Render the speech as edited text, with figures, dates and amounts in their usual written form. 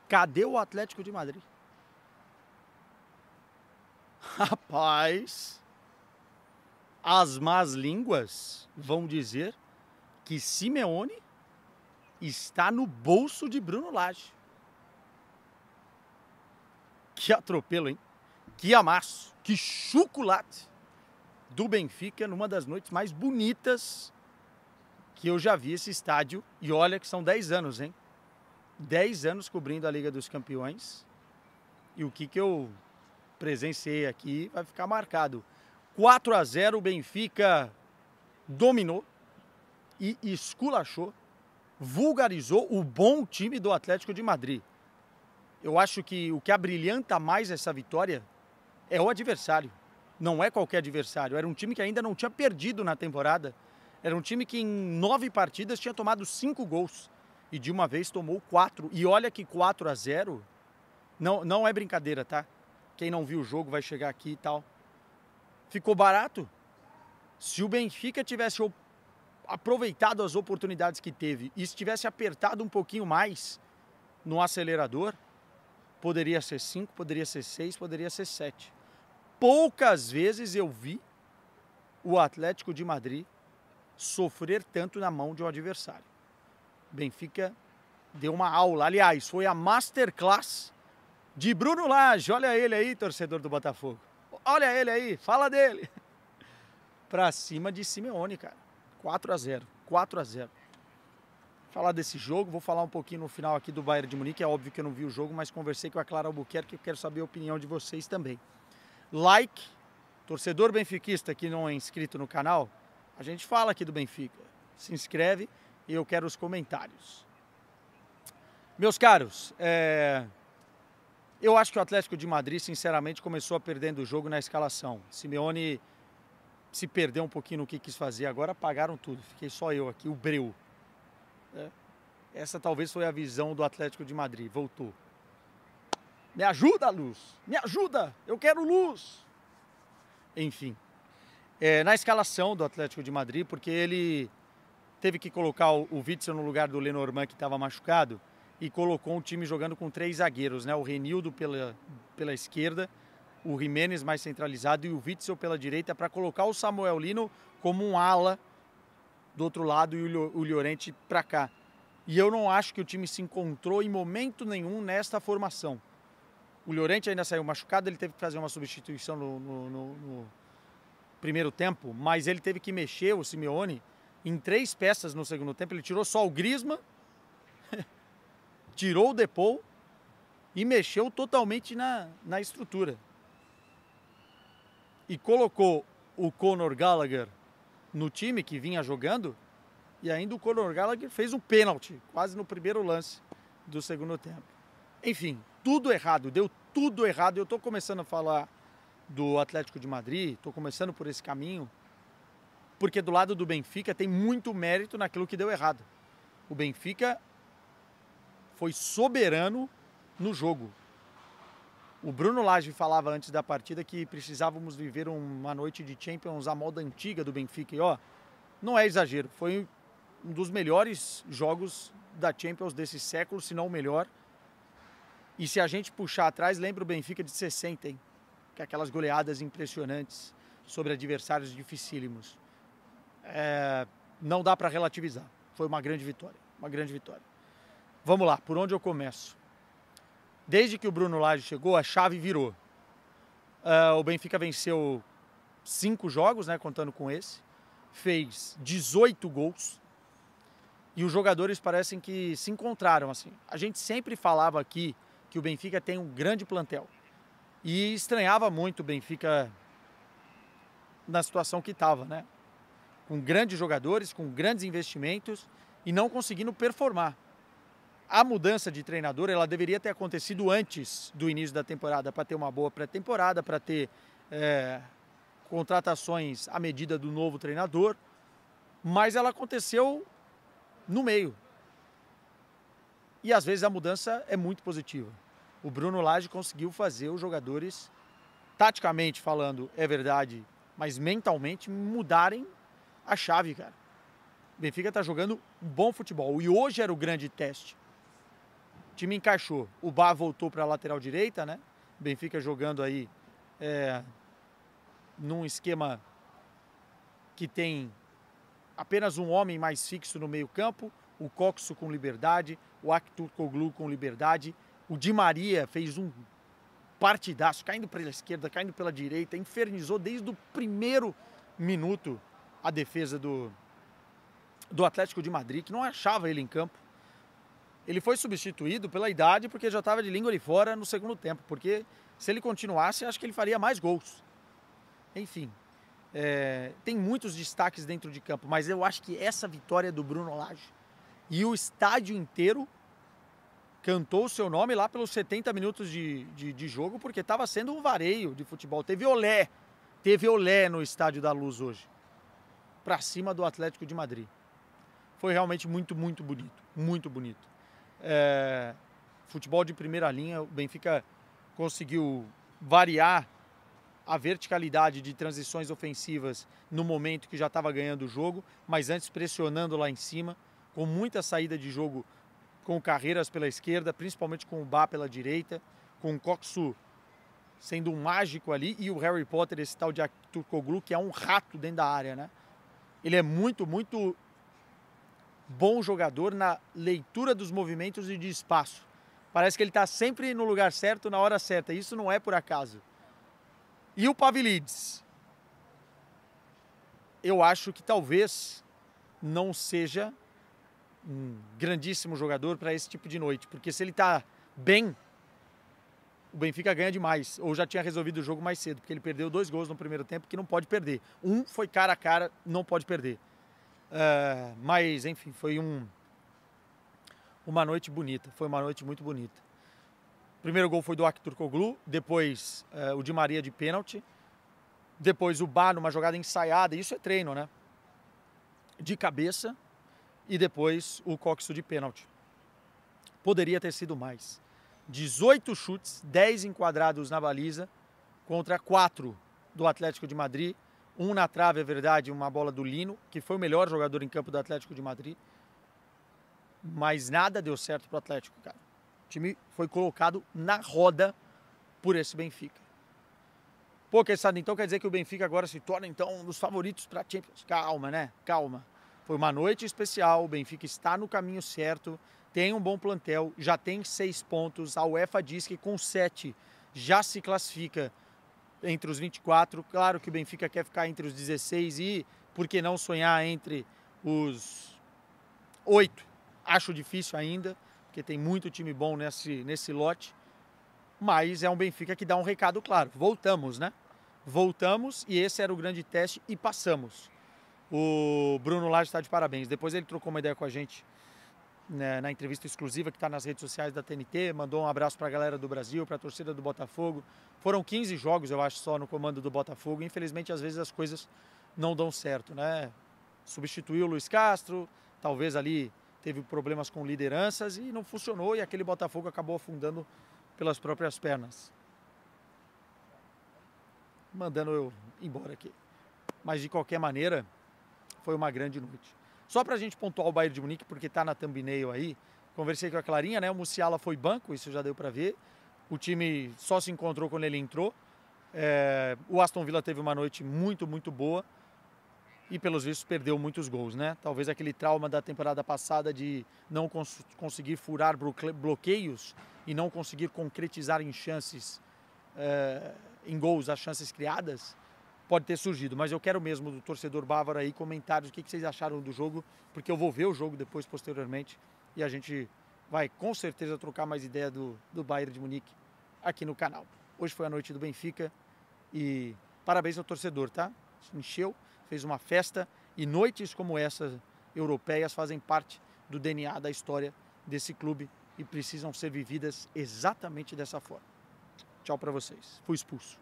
Cadê o Atlético de Madrid? Rapaz, as más línguas vão dizer que Simeone está no bolso de Bruno Lage. Que atropelo, hein? Que amasso, que chocolate do Benfica numa das noites mais bonitas que eu já vi esse estádio. E olha que são 10 anos, hein? 10 anos cobrindo a Liga dos Campeões. E o que eu presenciei aqui vai ficar marcado. 4-0, o Benfica dominou e esculachou, vulgarizou o bom time do Atlético de Madrid. Eu acho que o que abrilhanta mais essa vitória é o adversário. Não é qualquer adversário. Era um time que ainda não tinha perdido na temporada. Era um time que em 9 partidas tinha tomado 5 gols. E de uma vez tomou 4. E olha que 4-0 não é brincadeira, tá? Quem não viu o jogo vai chegar aqui e tal. Ficou barato. Se o Benfica tivesse aproveitado as oportunidades que teve e se tivesse apertado um pouquinho mais no acelerador, poderia ser 5, poderia ser 6, poderia ser 7. Poucas vezes eu vi o Atlético de Madrid sofrer tanto na mão de um adversário. O Benfica deu uma aula. Aliás, foi a masterclass de Bruno Lage. Olha ele aí, torcedor do Botafogo. Olha ele aí, fala dele. Pra cima de Simeone, cara. 4-0. 4-0. Falar desse jogo, vou falar um pouquinho no final aqui do Bayern de Munique. É óbvio que eu não vi o jogo, mas conversei com a Clara Albuquerque, que eu quero saber a opinião de vocês também. Like, torcedor benfiquista que não é inscrito no canal, a gente fala aqui do Benfica. Se inscreve e eu quero os comentários. Meus caros, eu acho que o Atlético de Madrid, sinceramente, começou perdendo o jogo na escalação. Simeone se perdeu um pouquinho no que quis fazer, agora apagaram tudo. Fiquei só eu aqui, o breu. Essa talvez foi a visão do Atlético de Madrid, voltou. Me ajuda, Luz! Me ajuda! Eu quero luz! Enfim, na escalação do Atlético de Madrid, porque ele teve que colocar o Witsel no lugar do Lenormand, que estava machucado, e colocou um time jogando com 3 zagueiros, né? O Renildo pela esquerda, o Jiménez mais centralizado e o Witsel pela direita, para colocar o Samuel Lino como um ala do outro lado e o Llorente para cá. E eu não acho que o time se encontrou em momento nenhum nesta formação. O Llorente ainda saiu machucado, ele teve que fazer uma substituição no primeiro tempo, mas ele teve que mexer, o Simeone, em 3 peças no segundo tempo. Ele tirou só o Griezmann, tirou o Depou e mexeu totalmente na estrutura. E colocou o Conor Gallagher no time que vinha jogando, e ainda o Conor Gallagher fez um pênalti, quase no primeiro lance do segundo tempo. Enfim, tudo errado, deu tudo errado. Eu estou começando a falar do Atlético de Madrid, estou começando por esse caminho, porque do lado do Benfica tem muito mérito naquilo que deu errado. O Benfica foi soberano no jogo. O Bruno Lage falava antes da partida que precisávamos viver uma noite de Champions à moda antiga do Benfica. E não é exagero, foi um dos melhores jogos da Champions desse século, se não o melhor. E se a gente puxar atrás, lembra o Benfica de 60, hein? Que é aquelas goleadas impressionantes sobre adversários dificílimos. Não dá para relativizar. Foi uma grande vitória, uma grande vitória. Vamos lá, por onde eu começo? Desde que o Bruno Lage chegou, a chave virou. O Benfica venceu 5 jogos, né, contando com esse. Fez 18 gols. E os jogadores parecem que se encontraram, assim. A gente sempre falava aqui que o Benfica tem um grande plantel. E estranhava muito o Benfica na situação que estava, né? Com grandes jogadores, com grandes investimentos e não conseguindo performar. A mudança de treinador, ela deveria ter acontecido antes do início da temporada, para ter uma boa pré-temporada, para ter contratações à medida do novo treinador, mas ela aconteceu no meio. E às vezes a mudança é muito positiva. O Bruno Lage conseguiu fazer os jogadores, taticamente falando, é verdade, mas mentalmente mudarem a chave, cara. O Benfica está jogando um bom futebol e hoje era o grande teste. time encaixou. O Bá voltou para a lateral direita, né? Benfica jogando aí num esquema que tem apenas um homem mais fixo no meio campo, o Coxo com liberdade, o Aktürkoğlu com liberdade, o Di Maria fez um partidaço, caindo pela esquerda, caindo pela direita, infernizou desde o primeiro minuto a defesa do Atlético de Madrid, que não achava ele em campo. Ele foi substituído pela idade, porque já estava de língua de fora no segundo tempo, porque se ele continuasse, acho que ele faria mais gols. Enfim, tem muitos destaques dentro de campo, mas eu acho que essa vitória do Bruno Lage e o estádio inteiro cantou o seu nome lá pelos 70 minutos de jogo, porque estava sendo um vareio de futebol. Teve olé no Estádio da Luz hoje, para cima do Atlético de Madrid. Foi realmente muito, muito bonito, muito bonito. Futebol de primeira linha, o Benfica conseguiu variar a verticalidade de transições ofensivas no momento que já estava ganhando o jogo, mas antes pressionando lá em cima, com muita saída de jogo, com Carreiras pela esquerda, principalmente com o Bá pela direita, com o Coxo sendo um mágico ali, e o Harry Potter, esse tal de Aktürkoğlu, que é um rato dentro da área, né? Ele é muito, muito bom jogador na leitura dos movimentos e de espaço. Parece que ele está sempre no lugar certo, na hora certa. Isso não é por acaso. E o Pavlidis? Eu acho que talvez não seja um grandíssimo jogador para esse tipo de noite. Porque se ele está bem, o Benfica ganha demais. Ou já tinha resolvido o jogo mais cedo. Porque ele perdeu 2 gols no primeiro tempo que não pode perder. Um foi cara a cara, não pode perder. Mas, enfim, foi uma noite bonita. Foi uma noite muito bonita. O primeiro gol foi do Aktürkoğlu, depois o Di Maria de pênalti, depois o Bá numa jogada ensaiada, isso é treino, né? De cabeça, e depois o Coxo de pênalti. Poderia ter sido mais. 18 chutes, 10 enquadrados na baliza, contra 4 do Atlético de Madrid. Um na trave, é verdade, uma bola do Lino, que foi o melhor jogador em campo do Atlético de Madrid. Mas nada deu certo para o Atlético, cara. O time foi colocado na roda por esse Benfica. Pô, então quer dizer que o Benfica agora se torna então um dos favoritos para a Champions? Calma, né? Calma. Foi uma noite especial, o Benfica está no caminho certo, tem um bom plantel, já tem 6 pontos. A UEFA diz que com 7 já se classifica entre os 24. Claro que o Benfica quer ficar entre os 16 e, por que não sonhar entre os 8? Acho difícil ainda, porque tem muito time bom nesse lote. Mas é um Benfica que dá um recado claro. Voltamos, né? Voltamos e esse era o grande teste e passamos. O Bruno Lage está de parabéns. Depois ele trocou uma ideia com a gente, né, na entrevista exclusiva que está nas redes sociais da TNT. Mandou um abraço para a galera do Brasil, para a torcida do Botafogo. Foram 15 jogos, eu acho, só no comando do Botafogo. Infelizmente, às vezes as coisas não dão certo, né? Substituiu o Luiz Castro, talvez ali teve problemas com lideranças e não funcionou, e aquele Botafogo acabou afundando pelas próprias pernas. Mandando eu embora aqui. Mas de qualquer maneira, foi uma grande noite. Só pra gente pontuar o Bayern de Munique, porque tá na thumbnail aí, conversei com a Clarinha, né? O Musiala foi banco, isso já deu pra ver. O time só se encontrou quando ele entrou. O Aston Villa teve uma noite muito, muito boa. E, pelos vistos, perdeu muitos gols, né? Talvez aquele trauma da temporada passada de não conseguir furar bloqueios e não conseguir concretizar em chances, em gols, as chances criadas, pode ter surgido. Mas eu quero mesmo do torcedor bávaro aí comentários, o que vocês acharam do jogo, porque eu vou ver o jogo depois, posteriormente, e a gente vai, com certeza, trocar mais ideia do Bayern de Munique aqui no canal. Hoje foi a noite do Benfica e parabéns ao torcedor, tá? Encheu. Fez uma festa, e noites como essas europeias fazem parte do DNA da história desse clube e precisam ser vividas exatamente dessa forma. Tchau para vocês. Fui expulso.